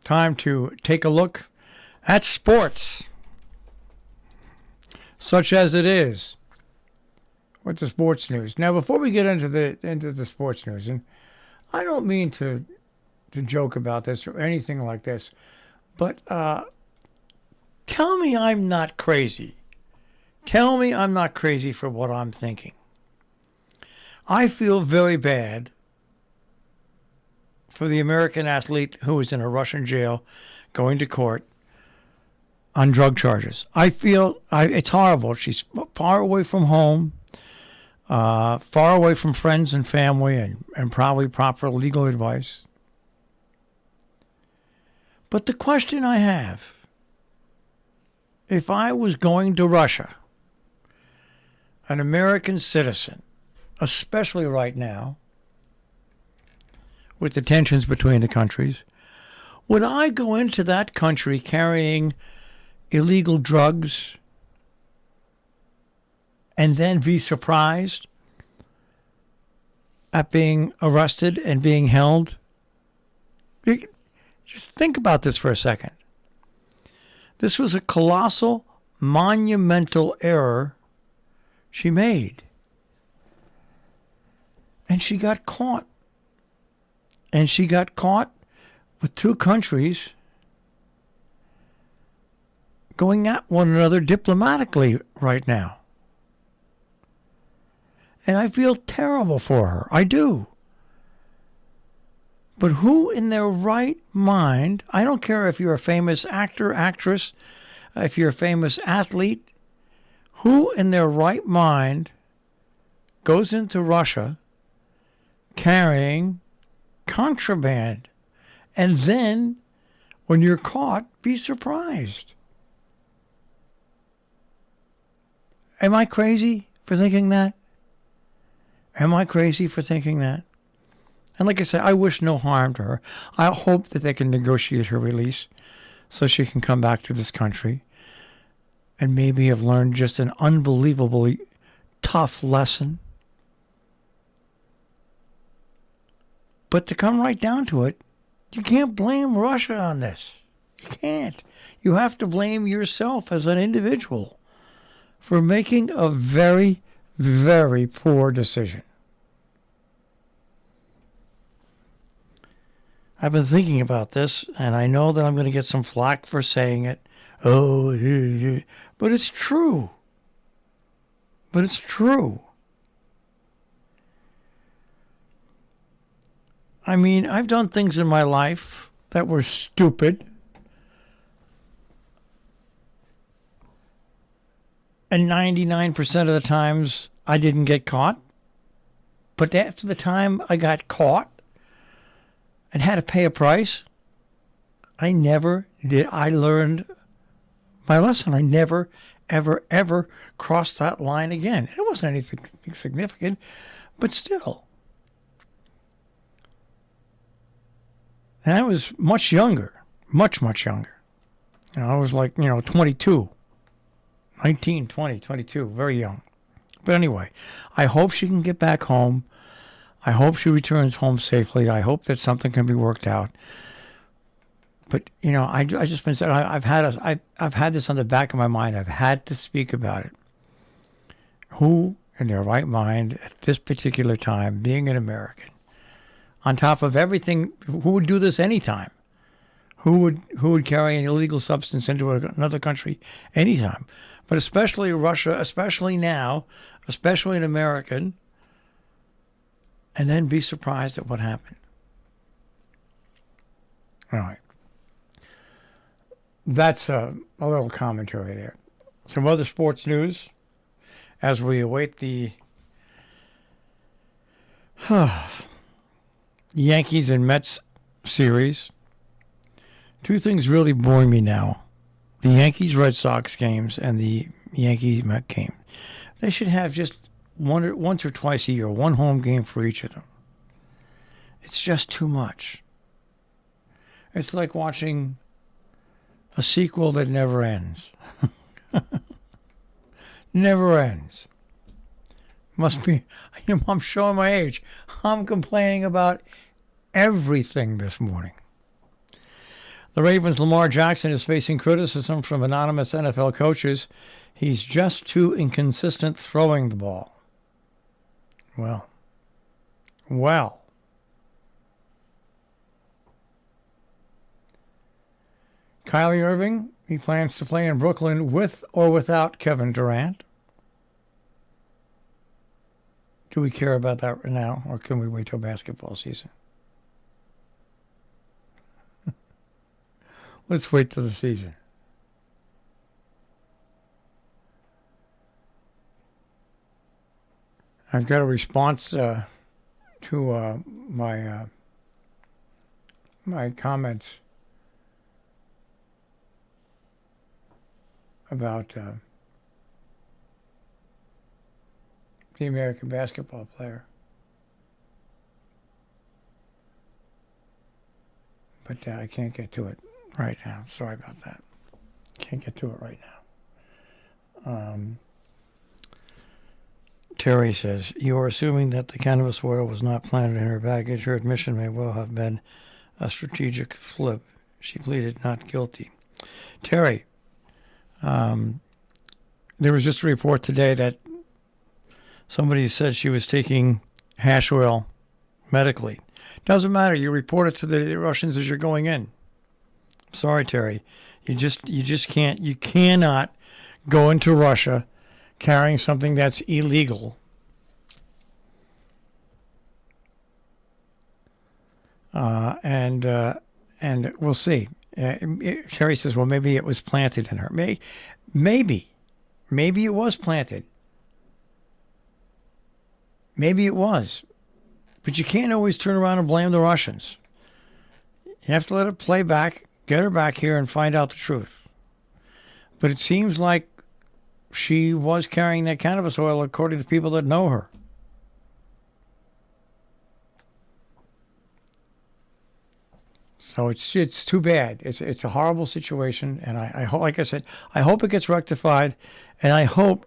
time to take a look at sports, such as it is with the sports news. Now, before we get into the sports news, and I don't mean to joke about this or anything like this, but tell me I'm not crazy. Tell me I'm not crazy for what I'm thinking. I feel very bad for the American athlete who is in a Russian jail going to court on drug charges. I feel it's horrible. She's far away from home, far away from friends and family, and probably proper legal advice. But the question I have, if I was going to Russia, an American citizen, especially right now, with the tensions between the countries, would I go into that country carrying illegal drugs and then be surprised at being arrested and being held? Just think about this for a second. This was a colossal, monumental error she made. And she got caught. And she got caught with two countries going at one another diplomatically right now. And I feel terrible for her. I do. But who in their right mind, I don't care if you're a famous actor, actress, if you're a famous athlete, who in their right mind goes into Russia carrying contraband, and then when you're caught, be surprised? Am I crazy for thinking that? Am I crazy for thinking that? And like I said, I wish no harm to her. I hope that they can negotiate her release so she can come back to this country and maybe have learned just an unbelievably tough lesson. But to come right down to it, you can't blame Russia on this. You can't. You have to blame yourself as an individual for making a very, very poor decision. I've been thinking about this, and I know that I'm going to get some flack for saying it. Oh, but it's true. But it's true. I mean, I've done things in my life that were stupid. And 99% of the times I didn't get caught. But after the time I got caught and had to pay a price, I never did. I learned my lesson. I never, ever, ever crossed that line again. It wasn't anything significant, but still. And I was much younger, much, much younger. You know, I was like, 22, 19, 20, 22, very young. But anyway, I hope she can get back home. I hope she returns home safely. I hope that something can be worked out. But, I just been saying, I've had this on the back of my mind. I've had to speak about it. Who in their right mind at this particular time, being an American, on top of everything, who would do this anytime? Who would carry an illegal substance into another country anytime? But especially Russia, especially now, especially an American, and then be surprised at what happened. All right. That's a little commentary there. Some other sports news as we await the Yankees and Mets series. Two things really bore me now. The Yankees-Red Sox games and the Yankees-Met game. They should have just once or twice a year, one home game for each of them. It's just too much. It's like watching a sequel that never ends. Never ends. Must be, I'm showing my age. I'm complaining about everything this morning. The Ravens' Lamar Jackson is facing criticism from anonymous NFL coaches. He's just too inconsistent throwing the ball. Well. Kyrie Irving, he plans to play in Brooklyn with or without Kevin Durant. Do we care about that right now, or can we wait till basketball season? Let's wait till the season. I've got a response to my comments about the American basketball player. But I can't get to it right now. Sorry about that. Can't get to it right now. Terry says, you are assuming that the cannabis oil was not planted in her baggage. Her admission may well have been a strategic flip. She pleaded not guilty. Terry, there was just a report today that somebody said she was taking hash oil medically. Doesn't matter. You report it to the Russians as you're going in. Sorry, Terry. You just can't. You cannot go into Russia carrying something that's illegal. And we'll see. Terry says, well, maybe it was planted in her. Maybe it was planted. Maybe it was. But you can't always turn around and blame the Russians. You have to let it play back, get her back here, and find out the truth. But it seems like she was carrying that cannabis oil, according to people that know her. So it's too bad. It's a horrible situation, and I hope, like I said, I hope it gets rectified, and I hope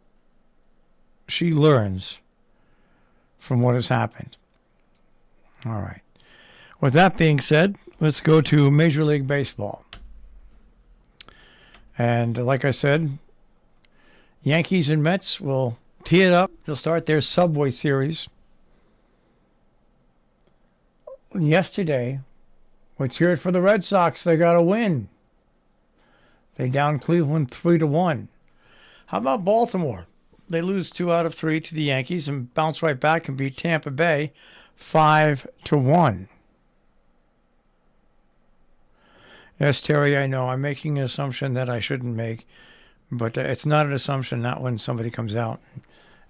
she learns from what has happened. All right. With that being said, let's go to Major League Baseball. And like I said, Yankees and Mets will tee it up. They'll start their Subway Series. Yesterday, let's hear it for the Red Sox. They got a win. They downed Cleveland 3-1. How about Baltimore? They lose 2 out of 3 to the Yankees and bounce right back and beat Tampa Bay 5-1. Yes, Terry, I know. I'm making an assumption that I shouldn't make. But it's not an assumption, not when somebody comes out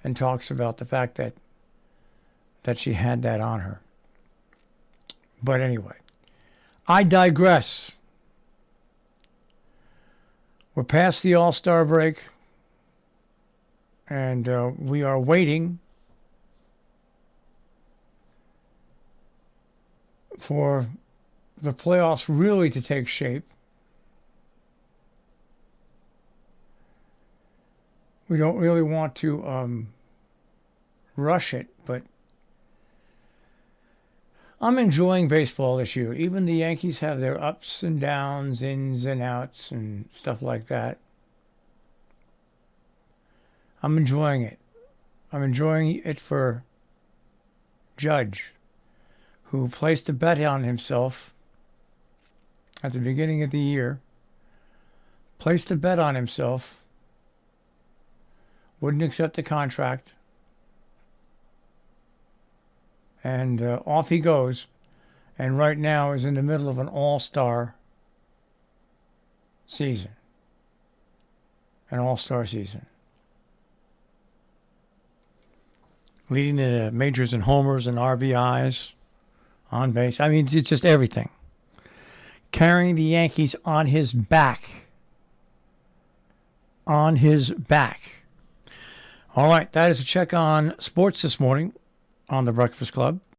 and talks about the fact that she had that on her. But anyway, I digress. We're past the All-Star break, and we are waiting for the playoffs really to take shape. We don't really want to rush it, but I'm enjoying baseball this year. Even the Yankees have their ups and downs, ins and outs, and stuff like that. I'm enjoying it. I'm enjoying it for Judge, who placed a bet on himself at the beginning of the year, placed a bet on himself, wouldn't accept the contract, and off he goes, and right now is in the middle of an all-star season. An all-star season. Leading the majors in homers and RBIs, on base. I mean, it's just everything. Carrying the Yankees on his back. On his back. All right, that is a check on sports this morning on the Breakfast Club.